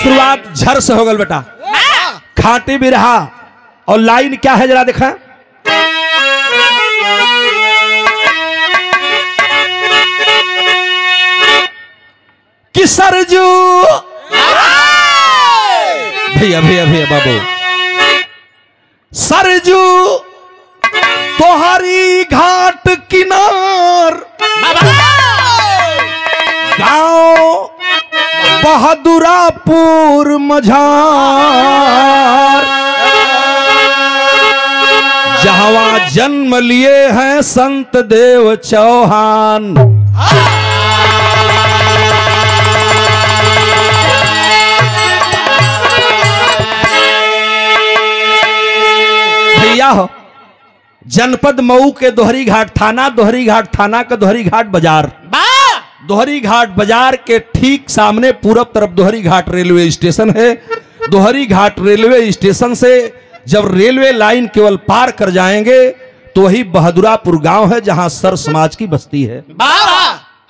शुरुआत झर से हो गल बेटा, खाटी भी रहा। और लाइन क्या है जरा देखा, कि सरजू भैया भैया भैया बाबू, सरजू तोहरी घाट किनार गांव बहादुरापुर मझार, जहां जन्म लिए हैं संत देव चौहान। भैया हो, जनपद मऊ के दोहरी घाट थाना, दोहरी घाट थाना का दोहरी घाट बाजार, दोहरी घाट बाजार के ठीक सामने पूरब तरफ दोहरी घाट रेलवे स्टेशन है। दोहरी घाट रेलवे स्टेशन से जब रेलवे लाइन केवल पार कर जाएंगे तो वही बहादुरापुर गांव है, जहां सर समाज की बस्ती है।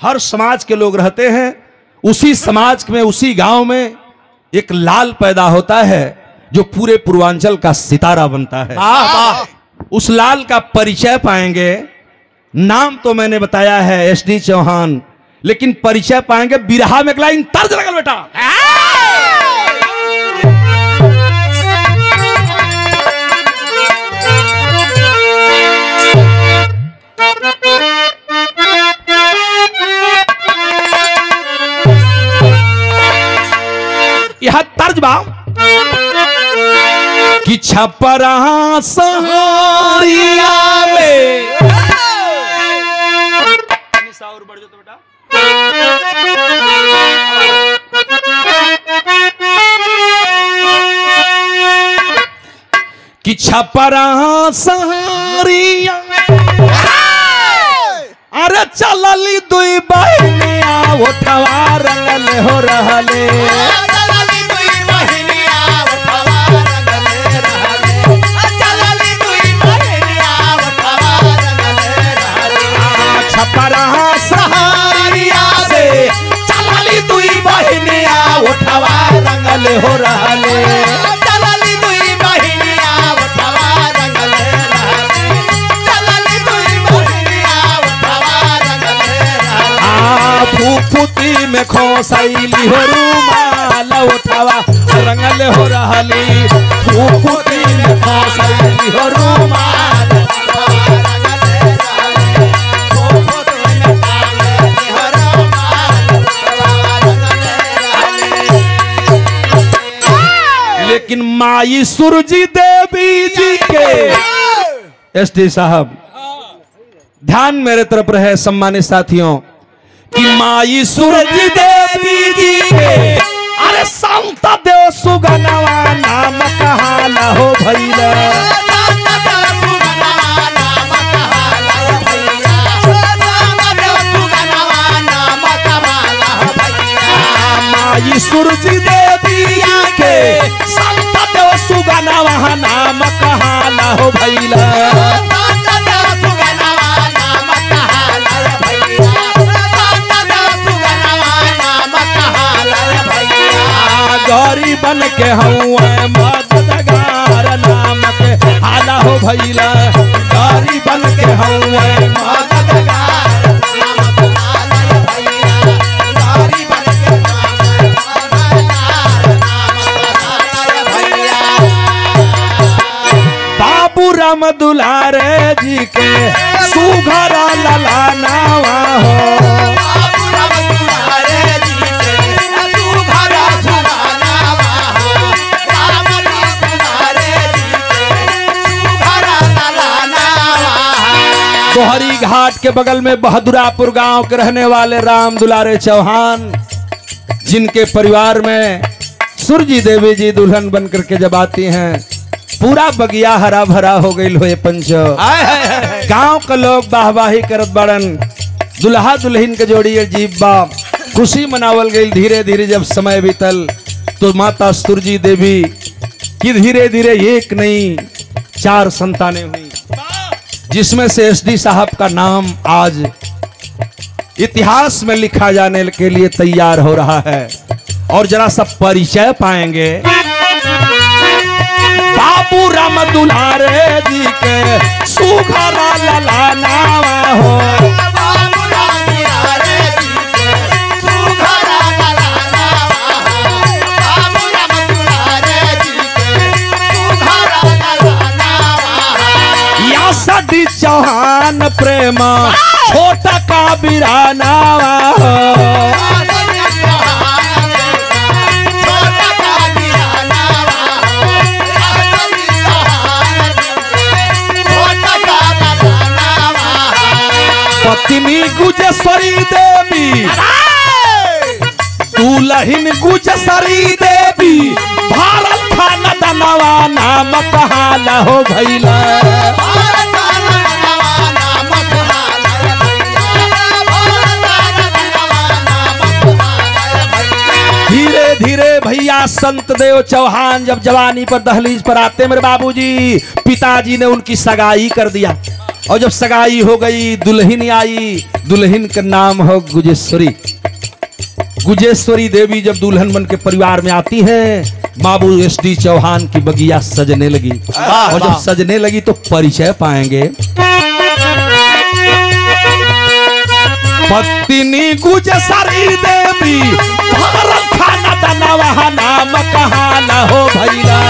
हर समाज के लोग रहते हैं। उसी समाज में, उसी गांव में एक लाल पैदा होता है जो पूरे पूर्वांचल का सितारा बनता है। उस लाल का परिचय पाएंगे। नाम तो मैंने बताया है एसडी चौहान, लेकिन परिचय पाएंगे बिरहा में। एक लाइन तर्ज लगल बेटा, यह तर्ज बा कि छपरा सहारिया में और बढ़ जाओ तो बेटा, कि छपरा सहारिया अरे चलली दुई बहनिया उठवा रंगल हो रहले, छपरा सहारिया से चलली दुई बहनिया उठवा रंगल हो रहले, चलली दुई बहनिया उठवा रंगल रहले, चलली दुई बहनिया उठवा रंगल रहले। फुफुती में खोसैली हो रुमाल उठवा रंगल हो रहली, फुफुती में खोसैली हो रुमाल लेकिन माई सूरजी देवी जी के एसडी साहब ध्यान मेरे तरफ रहे सम्मानित साथियों, कि माई सूरजी देवी जी के अरे संत देव सुगनवा नाम कहाला हो भैया, माई सूरजी देवी के संत देव सुगनवा नाम कहाला हो भैया, गौरी बन के हूँ मददगार नाम के हाला हो भैया, गौरी बन के हूँ मददगार नाम के हाला हो भैया, गौरी बन के मददगार नाम के हाला हो भैया। बाबू राम दुलारे जी के सुघरा ललानावा हो, दोहरी घाट के बगल में बहादुरापुर गांव के रहने वाले राम दुलारे चौहान, जिनके परिवार में सूरजी देवी जी दुल्हन बनकर के जब आती हैं, पूरा बगिया हरा भरा हो गई लोहे पंचो। गांव के लोग बाहवाही करत बड़न, दुल्हा दुल्हन के जोड़ी अजीब बा, खुशी मनावल गई। धीरे धीरे जब समय बीतल तो माता सूरजी देवी की धीरे धीरे एक नहीं 4 संतानें हुई, जिसमें से एसडी साहब का नाम आज इतिहास में लिखा जाने के लिए तैयार हो रहा है। और जरा सा परिचय पाएंगे। बाबू राम दुलारे जी के सुघरा ललाना हो, बाबू राम दुलारे जी के सुघरा ललाना हो, बाबू राम दुलारे जी के सुघरा ललाना हो। या सडी चौहान प्रेम छोटा का बिराना हो, पत्नी गुजसरी देवी दुल्हन गुजसरी देवी भारत खाना दनवा नाम कहाला हो भैला। धीरे धीरे भैया संत देव चौहान जब जवानी पर दहलीज पर आते मेरे बाबूजी, पिताजी ने उनकी सगाई कर दिया। और जब सगाई हो गई दुल्हन आई, दुल्हन का नाम हो गुजेश्वरी। गुजेश्वरी देवी जब दुल्हन बन के परिवार में आती है, बाबू एसडी चौहान की बगिया सजने लगी। और जब सजने लगी तो परिचय पाएंगे। पत्नी गुजेश्वरी देवी भारत खाना दनवा नाम कहाला हो भैला।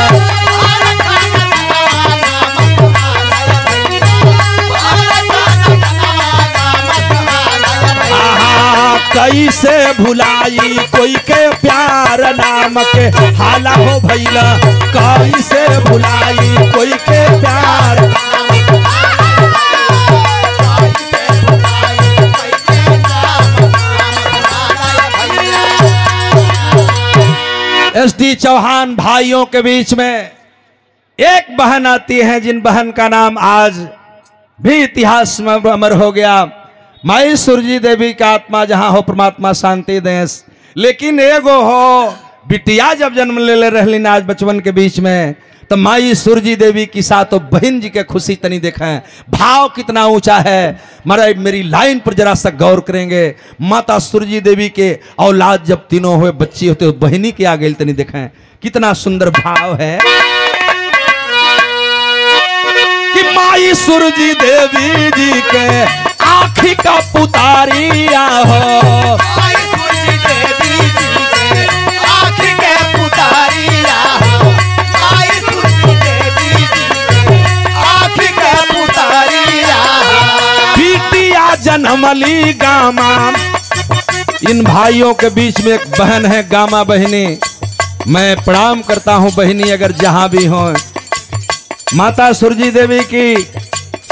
कैसे भुलाई कोई के प्यार नाम के हाला हो भैला, कैसे भुलाई कोई के प्यार। एसडी चौहान भाइयों के बीच में एक बहन आती है, जिन बहन का नाम आज भी इतिहास में अमर हो गया। माई सुरजी देवी का आत्मा जहां हो परमात्मा शांति देश। लेकिन एगो हो बिटिया जब जन्म ले ले रहलीन आज बचपन के बीच में, तो माई सुरजी देवी की साथ तो बहन जी के खुशी तनी देखें, भाव कितना ऊंचा है। मरा मेरी लाइन पर जरा सा गौर करेंगे। माता सुरजी देवी के औलाद जब तीनों हुए बच्ची होते बहनी के आगे तनी देखें, कितना सुंदर भाव है कि माई सुरजी देवी जी के आँखी का पुतारिया हो, माई सुरजी देवी जी के आँखी के पुतारिया हो, माई सुरजी देवी जी के आँखी के पुतारिया हो। बिटिया जन्मली गामा। इन भाइयों के बीच में एक बहन है गामा बहनी। मैं प्रणाम करता हूं बहनी अगर जहां भी हो। माता सुरजी देवी की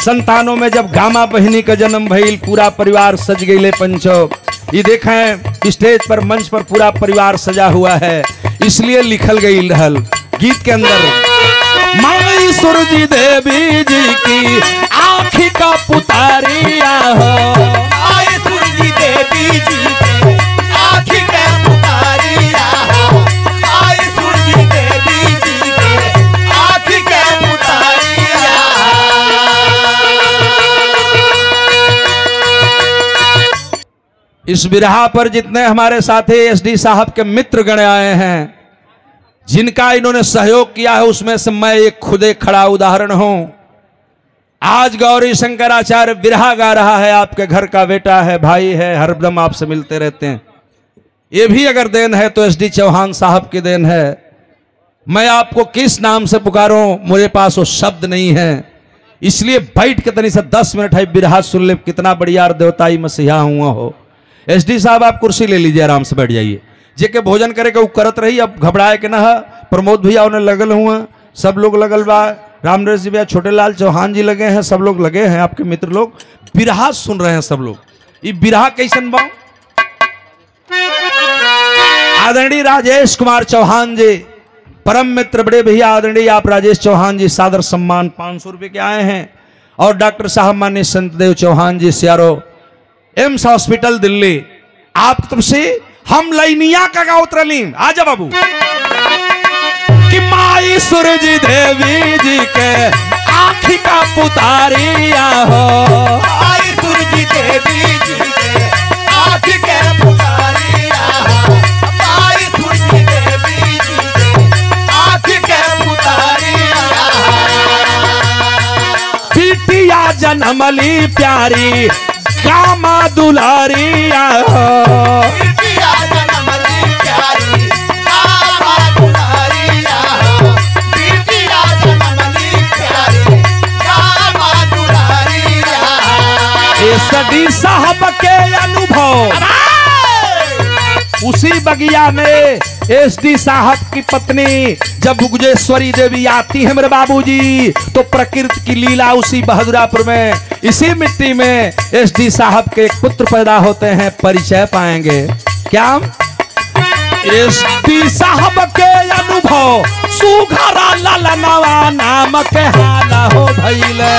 संतानों में जब गामा बहनी का जन्म भइल, पूरा परिवार सज गईले पंचो। ये देखें स्टेज पर मंच पर पूरा परिवार सजा हुआ है, इसलिए लिखल गई रहल गीत के अंदर। माई सुरजी देवी जी की आँखी का पुतारिया हो, माई सुरजी देवी जी के आँखी के पुतारिया हो, माई सुरजी देवी जी के आँखी के पुतारिया हो। इस बिरहा पर जितने हमारे साथी एसडी साहब के मित्र गण आए हैं, जिनका इन्होंने सहयोग किया है, उसमें से मैं एक खुदे खड़ा उदाहरण हूं। आज गौरी शंकराचार्य बिरहा गा रहा है, आपके घर का बेटा है, भाई है, हरदम आपसे मिलते रहते हैं। ये भी अगर देन है तो एसडी चौहान साहब की देन है। मैं आपको किस नाम से पुकारूं, मेरे पास वो शब्द नहीं है, इसलिए बैठ के तनी से 10 मिनट है बिरहा सुन ले, कितना बढ़िया देवताई मसीहा हुआ हो। एसडी साहब आप कुर्सी ले लीजिए, आराम से बैठ जाइए। जेके भोजन करे के करत रही, अब घबराए के ना। प्रमोद भैया उन्हें लगल हुआ, सब लोग लगल बा, रामनरेश जी भैया, छोटे लाल चौहान जी लगे हैं, सब लोग लगे हैं, आपके मित्र लोग बिरहा सुन रहे हैं सब लोग। ये बिरहा कैसन बा? आदरणीय राजेश कुमार चौहान जी, परम मित्र बड़े भैया आदरणीय आप राजेश चौहान जी, सादर सम्मान 500 रुपए के आए हैं। और डॉक्टर साहब माननीय संतदेव चौहान जी, सियारो एम्स हॉस्पिटल दिल्ली, आप तुमसे हम लैनिया का गाँव उतरलीन। आजा बाबू कि माई सुरजी देवी जी के आँखी का पुतारिया हो, माई सुरजी देवी जी के आँखी के पुतारिया हो, माई सुरजी जनमली प्यारी कामा दुलारी आहो। बिटिया जनमली प्यारी कामा दुलारी आहो। बिटिया जनमली प्यारी कामा दुलारी आहो। एसडी साहब के अनुभव उसी बगिया में एसडी साहब की पत्नी जब बुगजेश्वरी देवी आती है मेरे बाबूजी, तो प्रकृति की लीला उसी बहादुरापुर में इसी मिट्टी में एसडी साहब के एक पुत्र पैदा होते हैं। परिचय पाएंगे क्या? एसडी साहब के अनुभव सुघरा ललनवा नाम के हाला हो भइले।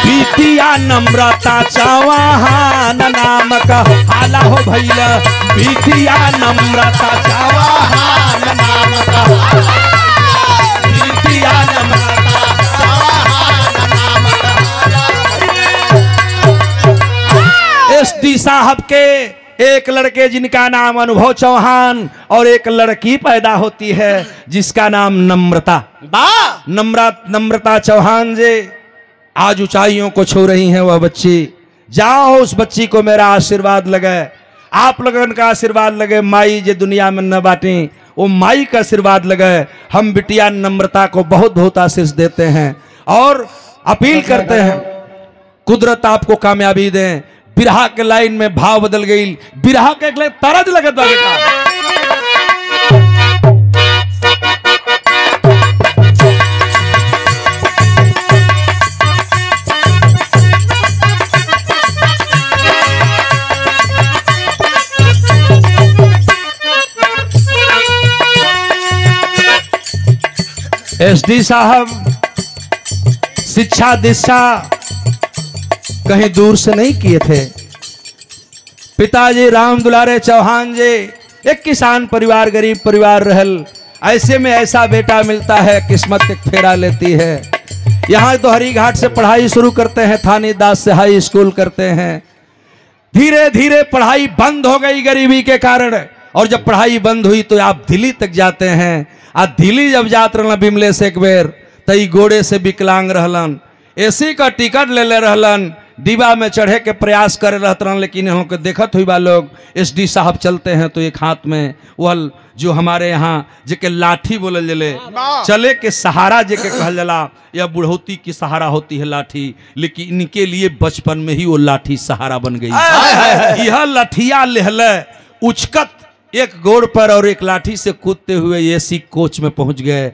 बिटिया नम्रता चौहान नाम का हाला हो भइला। बिटिया नम्रता चौहान नाम का बिटिया नम्रता चौहान नाम का। एसडी साहब के एक लड़के जिनका नाम अनुभव चौहान और एक लड़की पैदा होती है जिसका नाम नम्रता। नम्रता चौहान जी आज ऊंचाइयों को छू रही हैं वह बच्ची। जाओ उस बच्ची को मेरा आशीर्वाद लगे, आप लोगों का आशीर्वाद लगे। माई जे दुनिया में न बाटी वो माई का आशीर्वाद लगे। हम बिटिया नम्रता को बहुत बहुत आशीष देते हैं और अपील करते हैं कुदरत आपको कामयाबी दें। बिरहा के लाइन में भाव बदल गई, बिरहा के एक तरज लगत बा बेटा। एसडी साहब शिक्षा दीक्षा कहीं दूर से नहीं किए थे। पिताजी राम दुलारे चौहान जी एक किसान परिवार, गरीब परिवार रहल। ऐसे में ऐसा बेटा मिलता है, किस्मत एक फेरा लेती है। यहाँ दोहरी घाट से पढ़ाई शुरू करते हैं, थानी दास से हाई स्कूल करते हैं। धीरे धीरे पढ़ाई बंद हो गई गरीबी के कारण, और जब पढ़ाई बंद हुई तो आप दिल्ली तक जाते हैं। आ दिल्ली जब जात रहलन बिमले से एक बेर, तई गोड़े से विकलांग रहलन, एसी का टिकट ले ले रहलन, डिब्बा में चढ़े के प्रयास करे रहत रहन। लेकिन यहाँ के देखत हुई बा लोग एसडी साहब चलते हैं तो एक हाथ में वह जो हमारे यहाँ जेके लाठी बोलल जले, चले के सहारा जेके कहल जला, या बुढ़ौती की सहारा होती है लाठी, लेकिन इनके लिए बचपन में ही वो लाठी सहारा बन गई। यह लाठिया लेहले उचकत एक गोड़ पर और एक लाठी से कूदते हुए एसी कोच में पहुंच गए,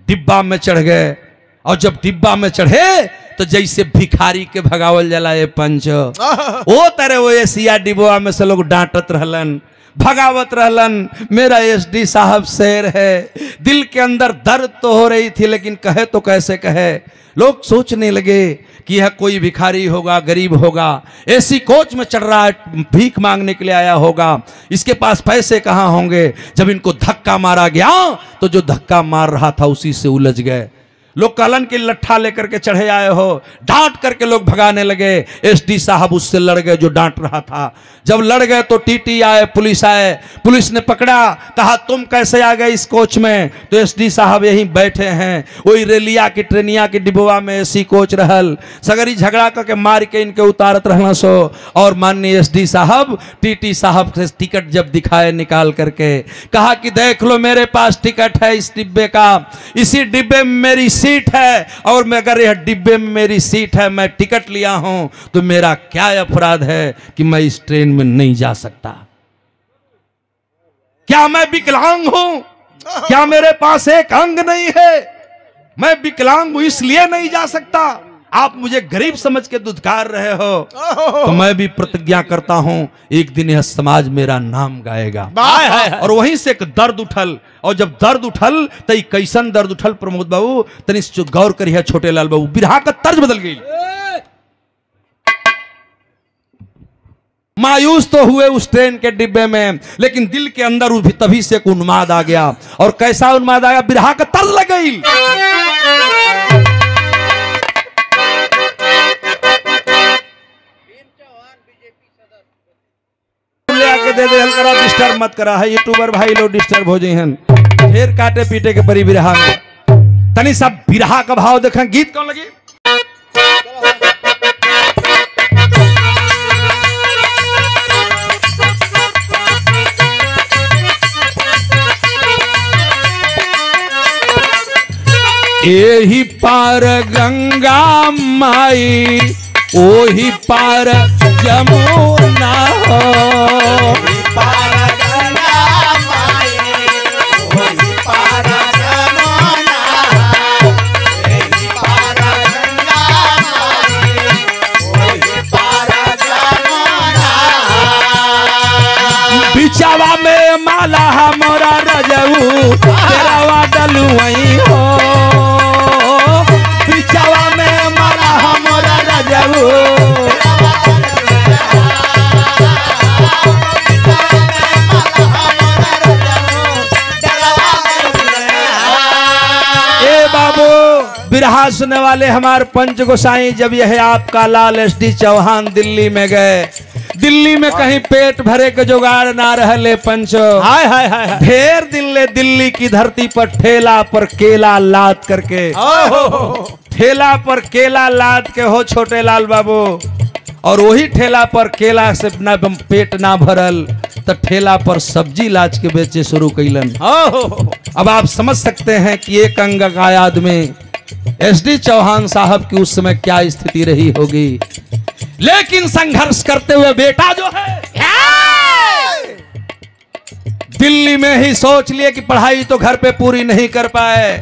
डिब्बा में चढ़ गए। और जब डिब्बा में चढ़े तो जैसे भिखारी के भगावल जला ये पंच, वो तरह वो एसिया डिब्बा में से लोग डांटत रहलन, भगावत रहलन। मेरा एसडी साहब शेर है। दिल के अंदर दर्द तो हो रही थी, लेकिन कहे तो कैसे कहे। लोग सोचने लगे कि यह कोई भिखारी होगा, गरीब होगा, एसी कोच में चढ़ रहा है, भीख मांगने के लिए आया होगा, इसके पास पैसे कहाँ होंगे। जब इनको धक्का मारा गया तो जो धक्का मार रहा था उसी से उलझ गए। लोग कलन के लट्ठा लेकर के चढ़े आए हो, डांट करके लोग भगाने लगे। एसडी साहब उससे लड़ गए जो डांट रहा था। जब लड़ गए तो टीटी आए, पुलिस आए, पुलिस ने पकड़ा, कहा तुम कैसे आ गए इस कोच में। तो एसडी साहब यहीं बैठे हैं, वही रेलिया की ट्रेनिया की डिब्बा में एसी कोच रहल, सगरी झगड़ा करके मार के इनके उतारत रहना सो। और माननीय एसडी साहब टीटी साहब से टिकट जब दिखाए निकाल करके, कहा कि देख लो मेरे पास टिकट है इस डिब्बे का, इसी डिब्बे में मेरी सीट है, और मैं अगर यह डिब्बे में मेरी सीट है, मैं टिकट लिया हूं, तो मेरा क्या अपराध है कि मैं इस ट्रेन में नहीं जा सकता। क्या मैं विकलांग हूं? क्या मेरे पास एक अंग नहीं है? मैं विकलांग हूं इसलिए नहीं जा सकता? आप मुझे गरीब समझ के दुत्कार रहे हो, तो मैं भी प्रतिज्ञा करता हूं एक दिन यह समाज मेरा नाम गाएगा। और वहीं से एक दर्द उठल, और जब दर्द उठल तो कैसन दर्द उठल प्रमोद बाबू, तनी गौर करिए छोटे लाल बाबू, बिरहा का तर्ज बदल गई। मायूस तो हुए उस ट्रेन के डिब्बे में, लेकिन दिल के अंदर भी तभी से एक उन्माद आ गया। और कैसा उन्माद आया, बिरहा का तर्ज लग गई। के दे दे करा, डिस्टर्ब मत करा है। यूट्यूबर भाई लोग डिस्टर्ब हो जाए हैं, ढेर काटे पीटे के परी बिरहा में। तनी सब बिरहा का भाव देखें। गीत कौन लगी? एही पार गंगा माई, ओही पार जमुना हो। पार गंगा माई, ओही पार जमुना, एही पार गंगा माई, ओही पार जमुना। बिचावा में माला हमारा रजऊ, तेरावा डलुआई हो। बिचावा में माला हमारा रजऊ, बिरहा सुनने वाले हमारे पंच गोसाई, जब यह आपका लाल एसडी चौहान दिल्ली में गए, दिल्ली में कहीं पेट भरे के जुगाड़ ना रहले पंचो। हाय हाय हाय, ढेर दिन ले दिल्ली की धरती पर ठेला पर केला लाद करके, ठेला पर केला लाद के हो छोटे लाल बाबू, और वही ठेला पर केला से ना पेट ना भरल तो ठेला पर सब्जी लाच के बेचे शुरू कैलन। अब आप समझ सकते हैं कि एक अंगकायाद में एसडी चौहान साहब की उस समय क्या स्थिति रही होगी। लेकिन संघर्ष करते हुए बेटा जो है दिल्ली में ही सोच लिए कि पढ़ाई तो घर पे पूरी नहीं कर पाए,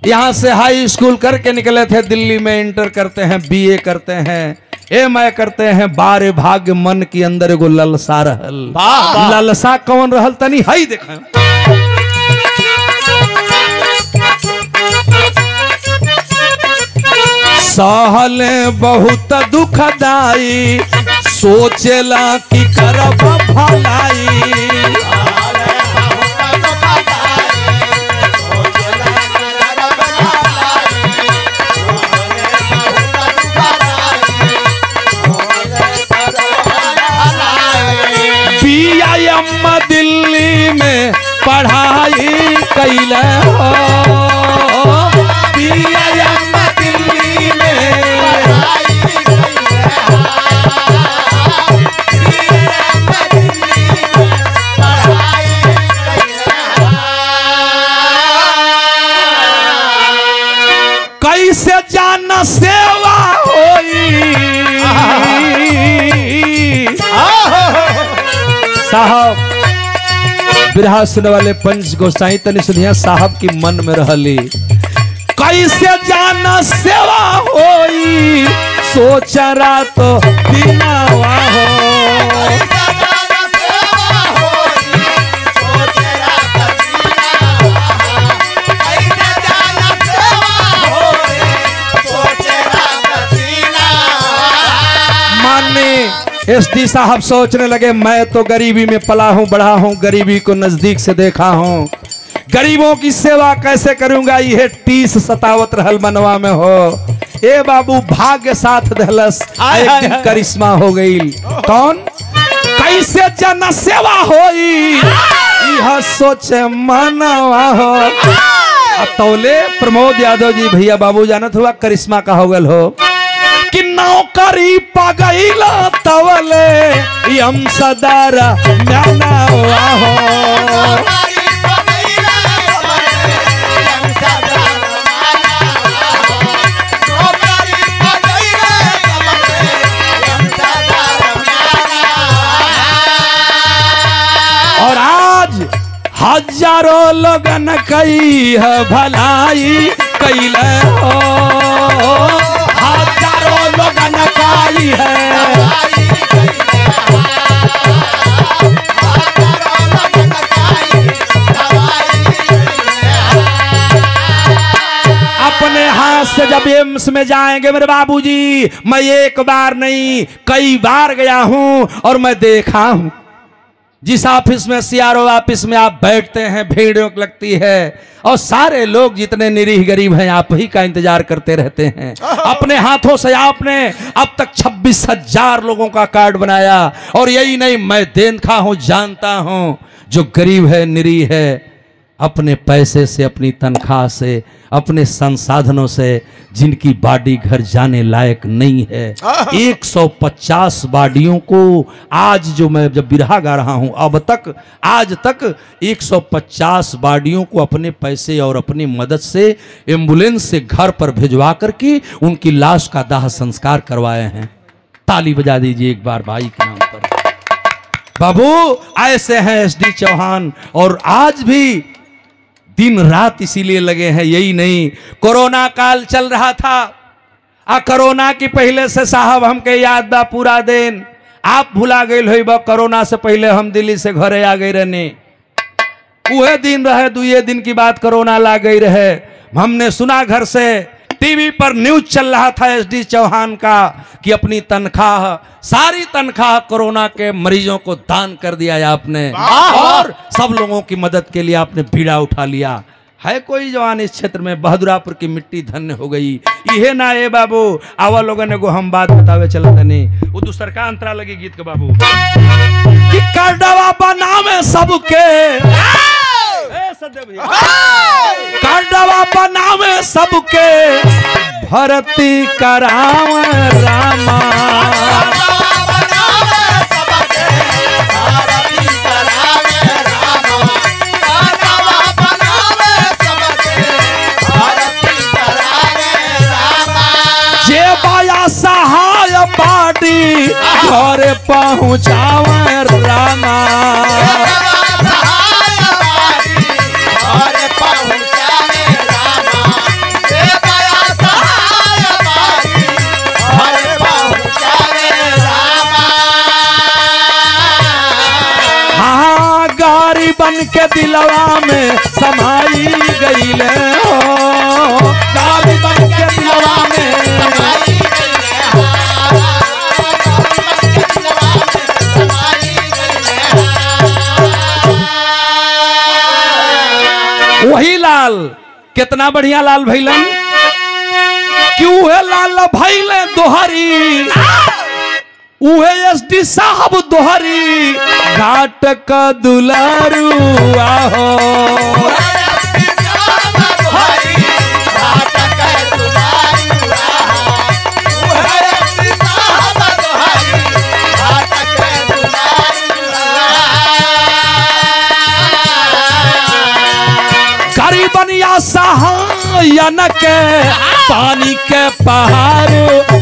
यहां से हाई स्कूल करके निकले थे, दिल्ली में इंटर करते हैं, बीए करते हैं, एमए करते हैं। बारे भाग्य मन के अंदर एगो ललसा रहल। ललसा कौन रहल तनी हई देखें। सहले बहुत दुखदाई, सोचेला कि करब भलाई। बीआईएम दिल्ली में पढ़ाई कैले हो, बीआईएम दिल्ली में पढ़ाई कैले हो, बीआईएम दिल्ली में पढ़ाई कैले हो। कैसे जान सेवा होई साहब। बिरहा सुनने वाले पंच गोसाई तनी सुनिया साहब की मन में रहली। कैसे जाना सेवा होई, सोचा रात दिनावा हो। एसडी साहब सोचने लगे मैं तो गरीबी में पला हूं, बढ़ा हूं, गरीबी को नजदीक से देखा हूं, गरीबों की सेवा कैसे करूंगा, यह टीस सतावत रहल मनवा में हो। ए बाबू भाग्य साथ दहलस, एक दिन करिश्मा हो गई। कौन? कैसे जन सेवा होई, यह सोचे मनवा हो। तौले प्रमोद यादव जी भैया बाबू जानत हुआ करिश्मा का हो गल हो कि नौकरी पगैला तवले यम सदार म्यानावा हो। और आज हजारों लोगन कई है भलाई कैले हो, हजारों लोगन काई है। अपने हाथ से जब एम्स में जाएंगे मेरे बाबूजी, मैं एक बार नहीं कई बार गया हूं और मैं देखा हूं जिस ऑफिस में सीआरओ ऑफिस में आप बैठते हैं भीड़ लगती है और सारे लोग जितने निरीह गरीब हैं आप ही का इंतजार करते रहते हैं। अपने हाथों से आपने अब तक 26,000 लोगों का कार्ड बनाया और यही नहीं, मैं देखा हूं, जानता हूं, जो गरीब है निरीह है अपने पैसे से, अपनी तनख्वाह से, अपने संसाधनों से, जिनकी बाडी घर जाने लायक नहीं है, 150 बाडियों को आज जो मैं जब बिरहा गा रहा हूं अब तक आज तक 150 बाडियों को अपने पैसे और अपनी मदद से एम्बुलेंस से घर पर भिजवा करके उनकी लाश का दाह संस्कार करवाए हैं। ताली बजा दीजिए एक बार भाई के नाम पर। बाबू ऐसे हैं एसडी चौहान और आज भी दिन रात इसीलिए लगे हैं। यही नहीं, कोरोना काल चल रहा था कोरोना की पहले से साहब हमके याद बा पूरा दिन, आप भुला गए हो बा कोरोना से पहले हम दिल्ली से घरे आ गए रहने, वह दिन रहे, 2 दिन की बात कोरोना ला गई रहे। हमने सुना घर से टीवी पर न्यूज चल रहा था एसडी चौहान का कि अपनी तनख्वाह, सारी तनख्वाह कोरोना के मरीजों को दान कर दिया है आपने और सब लोगों की मदद के लिए आपने बीड़ा उठा लिया है। कोई जवान इस क्षेत्र में बहादुरापुर की मिट्टी धन्य हो गई। इहे ना ए बाबू आवा लोगन को हम बात बतावे चलते नहीं, वो दूसर का अंतरा लगी गीत के बाबू कि कार्डवा बनावे सबके, कार्डवा बनावे सबके भर्ती करावे रामा, जे बाया सहाय बाडी घर पहुँचावे रामा, बन के दिलवा में समाई गईले हो, गाली बन के दिलवा में समाई गईले हो। वही लाल कितना बढ़िया लाल भैलन, क्यों है लाल भैले दोहरी, उहे एसडी साहब दोहरी घाट का दुलारुआ हो, गरीबनिया सहायन के पानी के पहाड़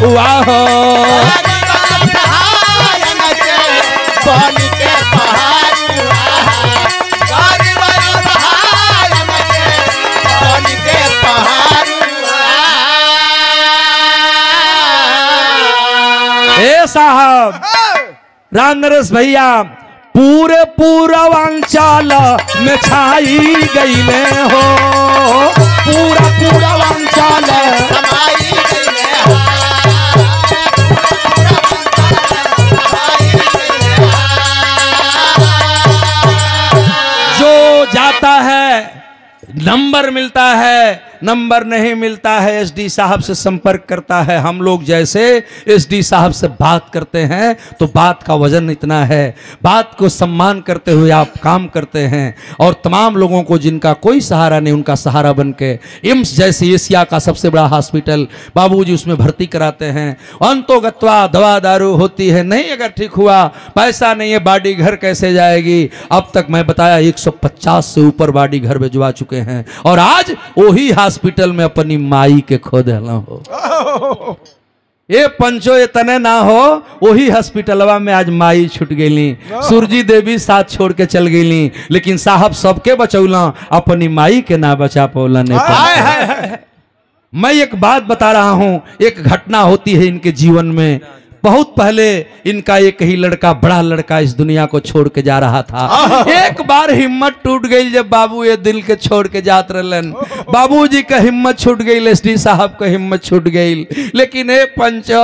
हुआ हो, पानी के पहाड़ पानी के पहाड़। ए साहब राम नरेश भैया पूरे पूर्वांचल में छाई गईले हो, पूरा पूर्वांचल छाई गईले हो, जाता है नंबर मिलता है, नंबर नहीं मिलता है एसडी साहब से संपर्क करता है। हम लोग जैसे एसडी साहब से बात करते हैं तो बात का वजन इतना है, बात को सम्मान करते हुए आप काम करते हैं और तमाम लोगों को जिनका कोई सहारा नहीं उनका सहारा बन के एम्स जैसे एशिया का सबसे बड़ा हॉस्पिटल बाबूजी उसमें भर्ती कराते हैं। अंतोगत्वा दवा दारू होती है, नहीं अगर ठीक हुआ पैसा नहीं है बाडी घर कैसे जाएगी। अब तक मैं बताया 150 से ऊपर बाडी घर भिजवा चुके हैं और आज वही हॉस्पिटल में अपनी माई के खो देना हो, ये पंचो ये तने ना हो, वही हॉस्पिटलवा में आज माई छूट गई, सुरजी देवी साथ छोड़ के चल गई, लेकिन साहब सबके बचौला अपनी माई के ना बचा पौला नहीं। मैं एक बात बता रहा हूं, एक घटना होती है इनके जीवन में। बहुत पहले इनका एक ही लड़का, बड़ा लड़का इस दुनिया को छोड़ के जा रहा था। एक बार हिम्मत टूट गई जब बाबू ये दिल के छोड़ के जात रहलन, बाबूजी का हिम्मत छूट गई, एसडी साहब का हिम्मत छूट गई। लेकिन ए पंचो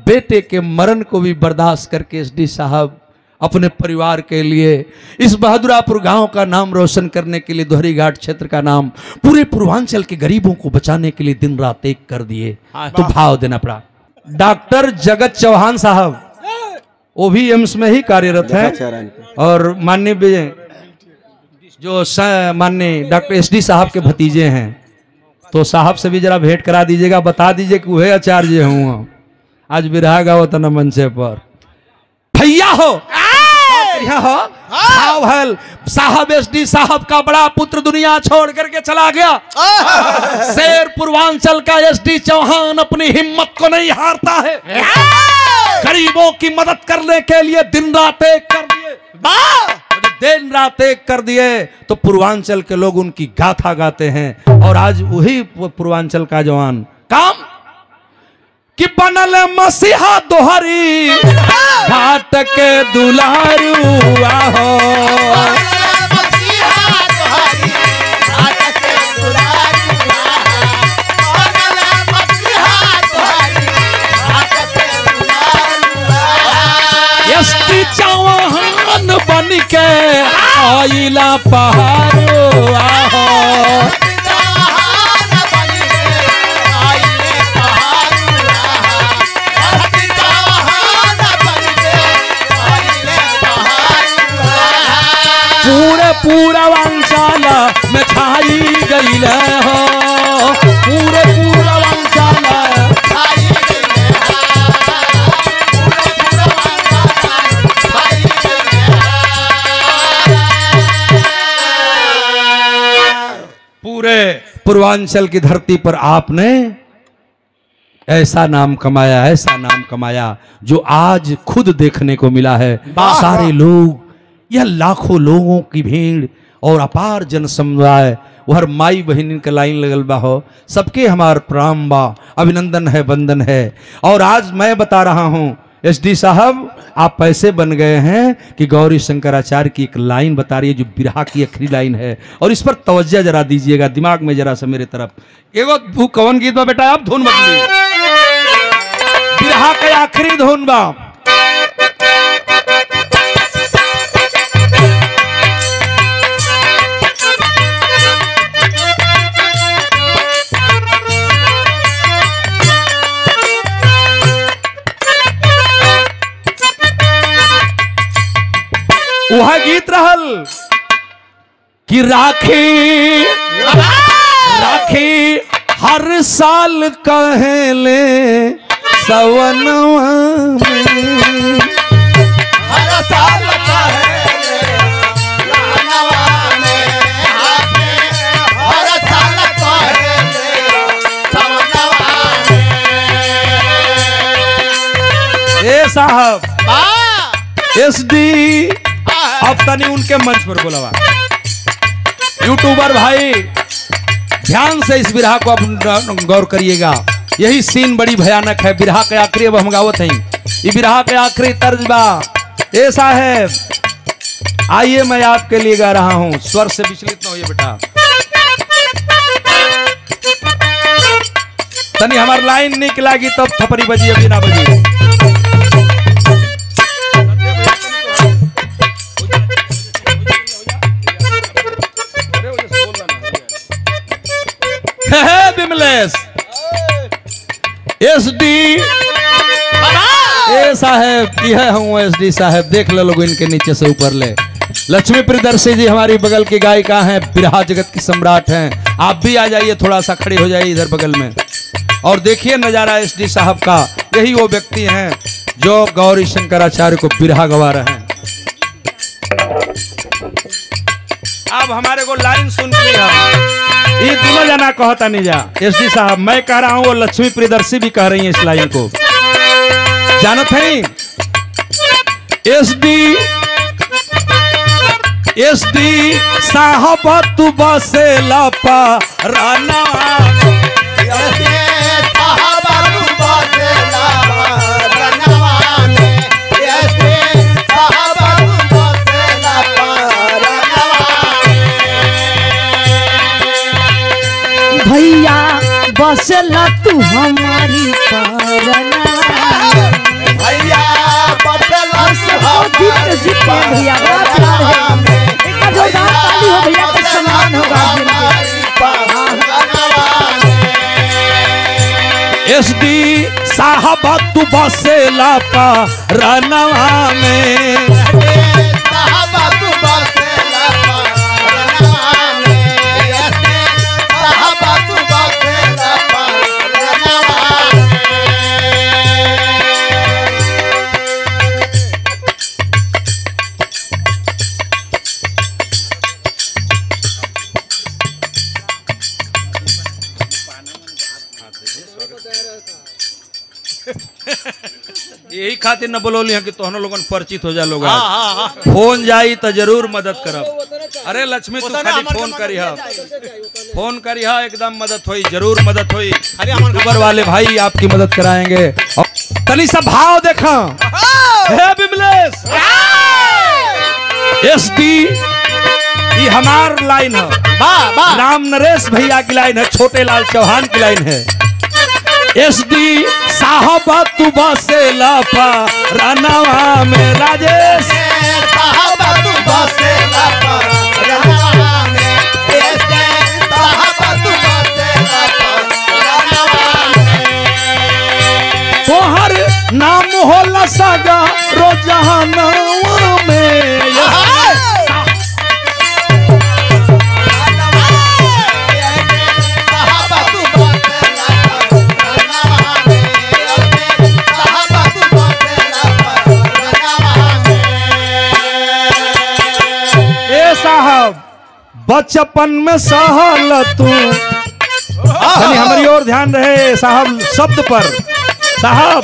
बेटे के मरण को भी बर्दाश्त करके एसडी साहब अपने परिवार के लिए, इस बहादुरापुर गांव का नाम रोशन करने के लिए, दोहरी घाट क्षेत्र का नाम, पूरे पूर्वांचल के गरीबों को बचाने के लिए दिन रात एक कर दिए। तो भाव देना पड़ा। डॉक्टर जगत चौहान साहब वो भी एम्स में ही कार्यरत हैं और माननीय जो माननीय डॉक्टर एसडी साहब के भतीजे हैं, तो साहब से भी जरा भेंट करा दीजिएगा, बता दीजिए कि वह आचार्य हूँ। आज बिरहा गाओ तना मंचे पर भैया हो साहब एसडी साहब का बड़ा पुत्र दुनिया छोड़ करके चला गया। शेर पूर्वांचल का एसडी चौहान अपनी हिम्मत को नहीं हारता है। गरीबों की मदद करने के लिए दिन रात एक कर दिए, दिन रात एक कर दिए। तो पूर्वांचल के लोग उनकी गाथा गाते हैं। और आज वही पूर्वांचल का जवान काम कि बनल मसीहा दोहरी घाट के दुलारू आहो, एसडी चौहान बन के आइला पहाड़ो आहो, पूरे पूर्वांचल में छाई गई हो, पूरे पूर्वांचल पूरे पूर्वांचल की धरती पर आपने ऐसा नाम कमाया, ऐसा नाम कमाया जो आज खुद देखने को मिला है। सारे लोग, यह लाखों लोगों की भीड़ और अपार जन समुदाय, वह माई बहन के लाइन लगल बा हो, सबके हमार प्रणाम बा, अभिनंदन है, वंदन है। और आज मैं बता रहा हूं एसडी साहब, आप पैसे बन गए हैं कि गौरी शंकराचार्य की एक लाइन बता रही है जो बिरहा की आखिरी लाइन है, और इस पर तवज्जो जरा दीजिएगा, दिमाग में जरा सा मेरे तरफ। एगो कौन गीत बा बेटा, आप धुन बदली, बिरहा के आखिरी धुन बा। वह गीत रहल कि राखी राखी हर साल कहले सवनवा में, हर साल कहले सवनवा में, हर साल कहले सवनवा में। ए साहब एसडी, अब तनी उनके मंच पर बोलवा। यूट्यूबर भाई ध्यान से इस बिरहा को आप गौर करिएगा, यही सीन बड़ी भयानक है। बिरहा के आखिरी अब हम गावत हैं, ये बिरहा के आखिरी तर्ज बा। ए साहब आइए, मैं आपके लिए गा रहा हूं, स्वर से विचलित न होइए बेटा। तनी हमार लाइन निकला गई तब थपरी बजी, अभी ना बजी। बिमलेश एसडी साहब, यह हूँ एसडी साहब, देख लो लोग इनके नीचे से ऊपर ले। लक्ष्मी प्रियदर्शी जी हमारी बगल की गायिका हैं, बिरहा जगत की सम्राट हैं। आप भी आ जाइए, थोड़ा सा खड़े हो जाइए इधर बगल में, और देखिए नजारा एसडी साहब का। यही वो व्यक्ति हैं जो गौरी शंकराचार्य को बिरहा गवा रहे हैं। अब हमारे को लाइन सुन लिया, ये दोनों जना कहता नहीं जा। एसडी साहब मैं कह रहा हूं, वो लक्ष्मी प्रियदर्शी भी कह रही है इस लाइन को, जानत है। एसडी साहब तू बसेला पराना, भैया बसला तू हमारी परना, भैया बसला तू हमारी प्यार है भैया, बड़ा प्यार है। एक बार जोरदार ताली हो भैया, कुछ सम्मान होगा एसडी साहब तू बसेला पा रनवा में, यही खातिर न बोलो कि तोहनो लोगन परिचित हो जा लोग। फोन जाई तो जरूर मदद करब। अरे लक्ष्मी तू खाली फोन करी हा, फोन करी हा, एकदम मदद होई, जरूर मदद होई। ऊपर वाले भाई आपकी मदद कराएंगे। तनी सा भाव देखा है बिमलेश। एसडी ये हमार लाइन है, राम नरेश भैया की लाइन है, छोटे लाल चौहान की लाइन है। एसडी साहब तू बसेला पा रनवा में, राजेश साहब तू बसेला पा रनवा में, साहब तू बसेला पा रनवा में। तोहर नाम होला सगा रोजहानवा में, बचपन में सहल तू, हमारी ओर ध्यान रहे साहब शब्द पर। साहब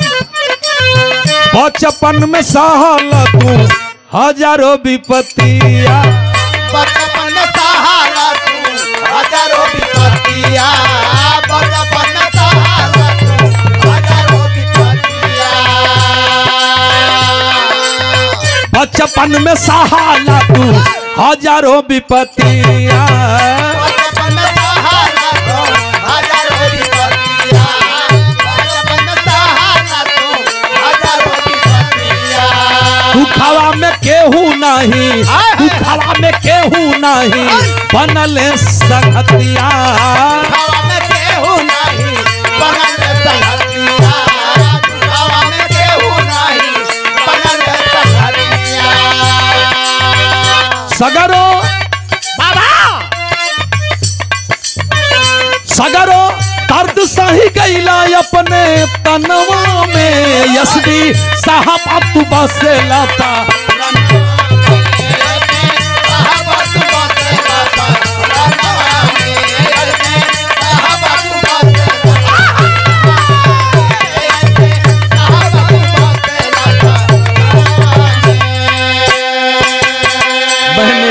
बचपन में सहल तू हजारों विपत्तियां, बचपन में सहारा तू हजारों विपत्तियां, बचपन में सहारा तू हजारों विपत्तियां, बचपन में सहाला तू हजारों विपत्तियां, बचपन में सहारा तू हजारों विपत्तियां, बचपन में सहारा तू हजारों विपत्तियां। दुखवा में केहू नहीं, दुखवा में केहू नहीं बनले संगतिया, दुखवा में केहू नहीं बनले संगतिया, दुखवा में केहू नहीं बनले संगतिया। सगरो सगरो दर्द सही गईला अपने तनवा में, एसडी साहब तू बसेला पा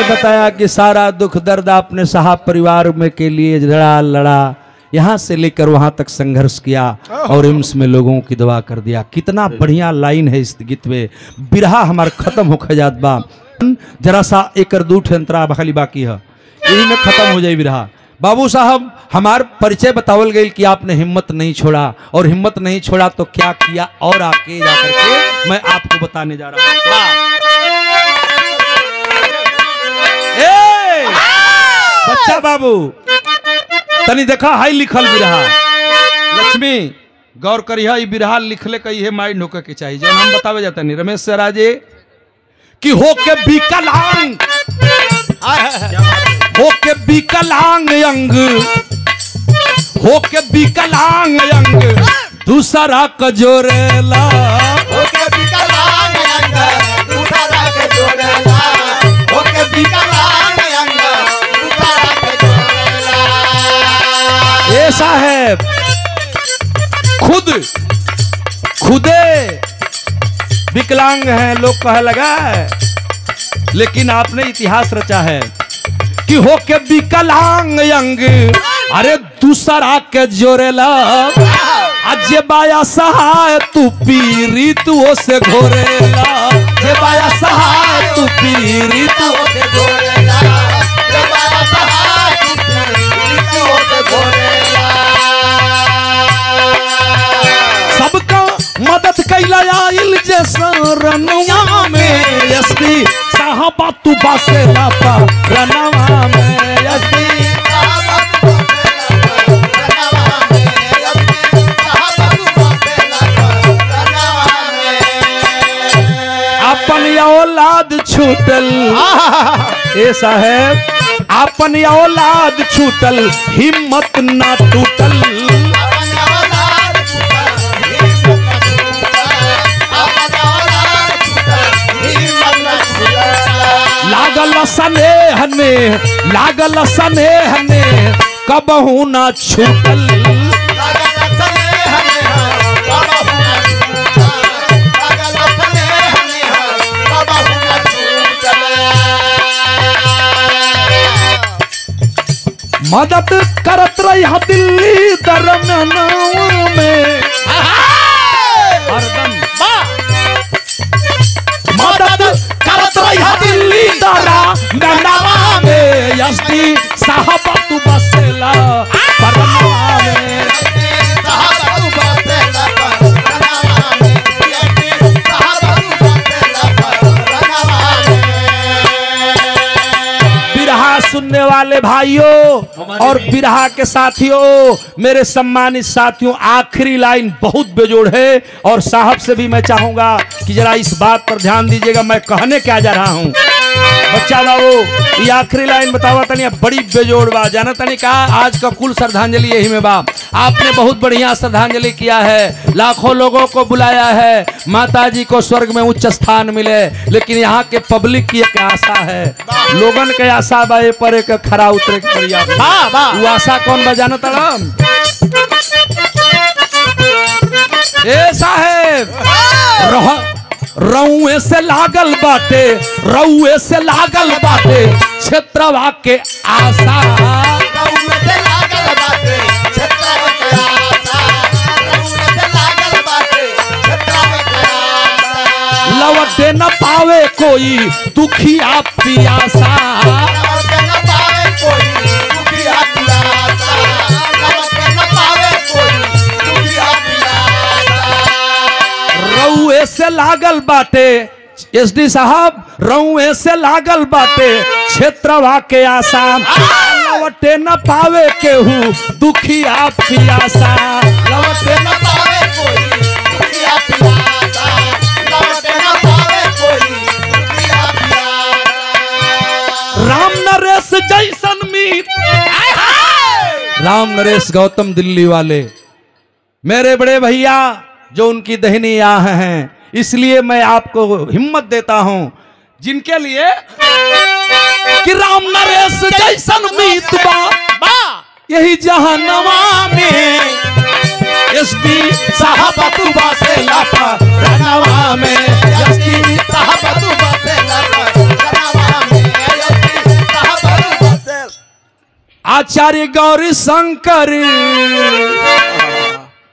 बताया कि सारा दुख दर्द आपने साहब परिवार में के लिए लड़ा, यहाँ से लेकर वहां तक संघर्ष किया और एम्स में लोगों की दवा कर दिया। कितना बढ़िया लाइन है इस गीत में। बिरहा हमार खत्म हो खजात बा, जरा सा एक दूठ अंतरा खाली बाकी है, यही में खत्म हो जाए बिरहा। बाबू साहब हमार परिचय बतावल गई कि आपने हिम्मत नहीं छोड़ा, और हिम्मत नहीं छोड़ा तो क्या किया, और आगे जाकर के मैं आपको बताने जा रहा हूँ। बच्चा बाबू तनी देखा हाई लिखल बिरहा, लक्ष्मी गौर करिया, ई बिरहा लिखले कही है माइंड होकर के चाहिए, जब हम बतावे जाता नहीं रमेश से राजे कि होके विकलांग, होके विकलांग अंग, होके विकलांग अंग दूसरा का जोरेला, होके विकलांग अंग दूसरा का जोरेला, होके विकलांग अंग दूसरा का जोरेला। ये साहब खुदे विकलांग हैं, लोग कह लगा है, लेकिन आपने इतिहास रचा है कि होके विकलांग अंग अरे दूसरा के जोरेला, जे बाया सहाय तू पीरी तू से घोरेला, जे बाया सहाय तू पीरी तू से घोरेला, जे बाया सहाय तू पीरी तू से घोरेला। सबका मदद कैला आइल जैसा रनुआ में, एसडी बसेला परनवा में एसडी अपन औलाद छूटल ऐसा है अपन औलाद छूटल हिम्मत ना टूटल लागल स्नेह ने कबहू ना छूटल मदद करत रही दिल्ली दरमियानवा में हरदम मदद करत रही दिल्ली दरमियानवा में एसडी साहब तू बसेला परनवा में सुनने वाले भाइयों और बिरहा के साथियों, मेरे सम्मानित साथियों, आखिरी लाइन बहुत बेजोड़ है और साहब से भी मैं चाहूंगा कि जरा इस बात पर ध्यान दीजिएगा मैं कहने क्या जा रहा हूं। बच्चा बाबू ये आखिरी लाइन बतावा तनी बड़ी बेजोड़ बा, जाना तनी का आज का कुल श्रद्धांजलि यही में बा। आपने बहुत बढ़िया श्रद्धांजलि किया है, लाखों लोगों को बुलाया है, माताजी को स्वर्ग में उच्च स्थान मिले, लेकिन यहाँ के पब्लिक की एक आशा है, लोगन के आशा बा पर एक खरा उतरे के परिया वो आशा कौन बजाना तड़म ए साहेब रउए से लागल बाटे रउए से लागल बाटे क्षेत्रवा के आशा लौटे न पावे कोई दुखिया पियासा रउए से लागल बाटे एसडी साहब रउए से लागल बाटे क्षेत्रवा के आशा लौटे न पावे केहू दुखिया पियासा लौटे न पावे कोई दुखिया पियासा लौटे न पावे कोई दुखिया पियासा। राम नरेश जैसन मीत राम नरेश गौतम दिल्ली वाले मेरे बड़े भैया जो उनकी दहनी आह हैं, इसलिए मैं आपको हिम्मत देता हूं जिनके लिए कि राम नरेश जैसन मीत बा यही जहानवा में एसडी साहब तू बसेला परनवा में एसडी साहब तू बसेला परनवा में एसडी साहब तू बसेला। आचार्य गौरी शंकर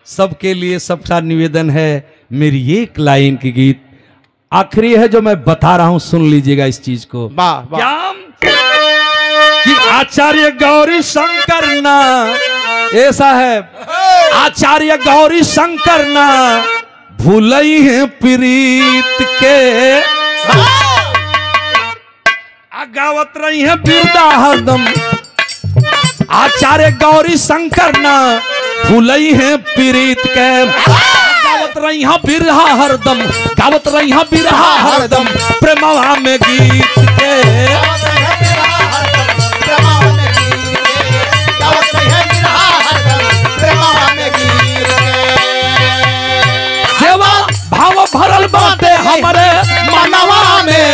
सबके लिए सबका निवेदन है, मेरी एक लाइन की गीत आखिरी है जो मैं बता रहा हूं, सुन लीजिएगा इस चीज को। क्या कि आचार्य गौरी शंकर ना ऐसा है आचार्य गौरी शंकर ना भूलई है प्रीत के गावत रही है बिरदा हरदम आचार्य गौरी शंकर ना भूलई है प्रीत के गावत रही है बिरहा हरदम गावत रही है बिरहा हरदम प्रेमवा में गीत के सेवा भाव भरल बाटे हमारे मनवा में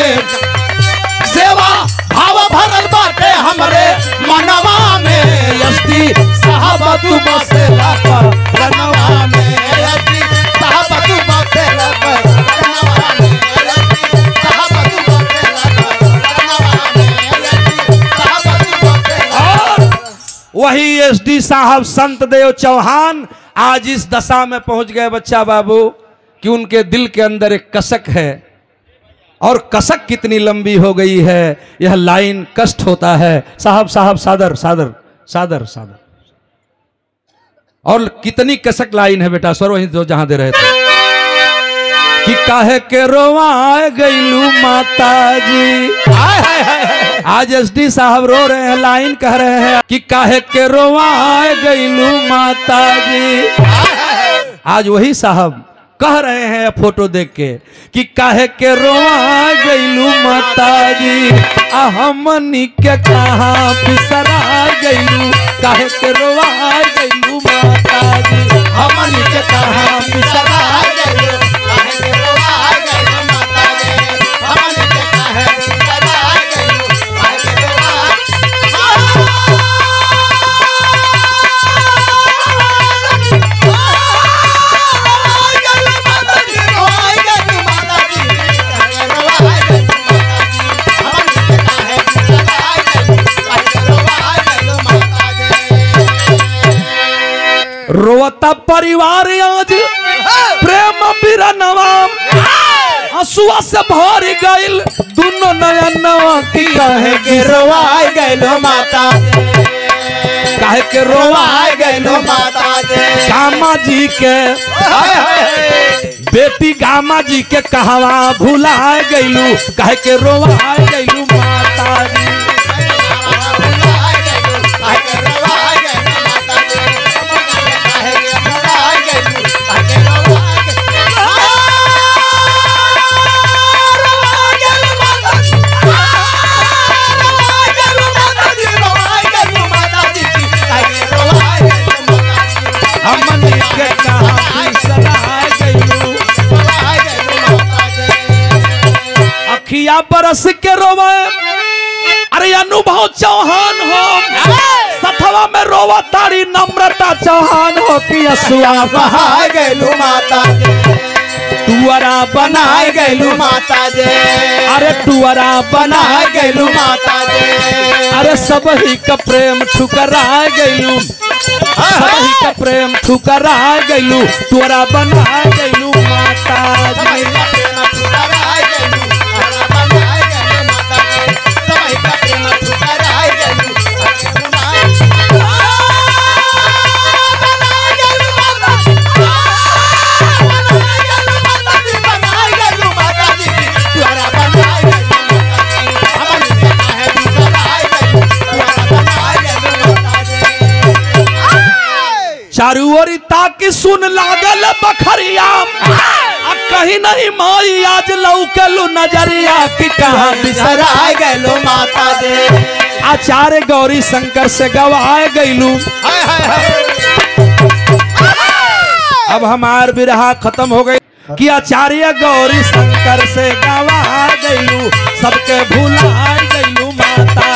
सेवा भाव भरल बाटे हमारे मनवा में एसडी साहब तू बसेला परनवा में एसडी साहब तू बसेला परनवा में एसडी साहब तू बसेला परनवा में एसडी साहब तू बसेला। और वही एसडी साहब संत देव चौहान आज इस दशा में पहुंच गए बच्चा बाबू कि उनके दिल के अंदर एक कसक है और कसक कितनी लंबी हो गई है, यह लाइन कष्ट होता है। साहब साहब सादर सादर सादर सादर और कितनी कसक लाइन है बेटा, स्वर वहीं जो जहां दे रहे थे। कि काहे के रोवा गईलू माता जी। आज एसडी साहब रो रहे हैं, लाइन कह रहे हैं कि काहे के रोवा गईलू माता जी। आज वही साहब कह रहे हैं फोटो देख के कि काहे के रोवा गईलू माता जी। हमनी के कहाँ बिसरा गईलू, काहे के रोवा गईलू माता जी। हमनी के कहाँ बिसरा गईलू, काहे के रोवा गईलू माता जी। हमनी के कहाँ बिसरा गईलू, काहे के रोवा रोता परिवार आज प्रेम बिरनवा, हसुआ से भर गइल दोनों नयनवा की काहे के रोवा गईलू माता, काहे के रोवा गईलू माता जी। गामा जी के बेटी गामा जी के कहवा भुला गइलू, काहे के रोवा गइलू माता जी। अखिया बरस के रोवे, अरे अनुभव चौहान हो, सथवा में रोवा तारी नम्रता चौहान हो कि असुआ बहा गईलू माता जी। टुअरा बना गईलू माता जी। अरे टुअरा बना गईलू माता जी। अरे सबही का प्रेम ठुकरा गईलू, सबही का प्रेम ठुकरा गईलू, टुअरा बना गईलू माता जी। चारू ओरी ताकि सुन लागल बखरिया, कहीं नहीं माई आज लौकलू नजरिया कि कहाँ बिसरा गईलू माता जी। आचार्य गौरी शंकर से गवाए गईलू। अब हमार बिरहा खत्म हो गई कि आचार्य गौरी शंकर से गवाए गईलू, सबके भुला गईलू माता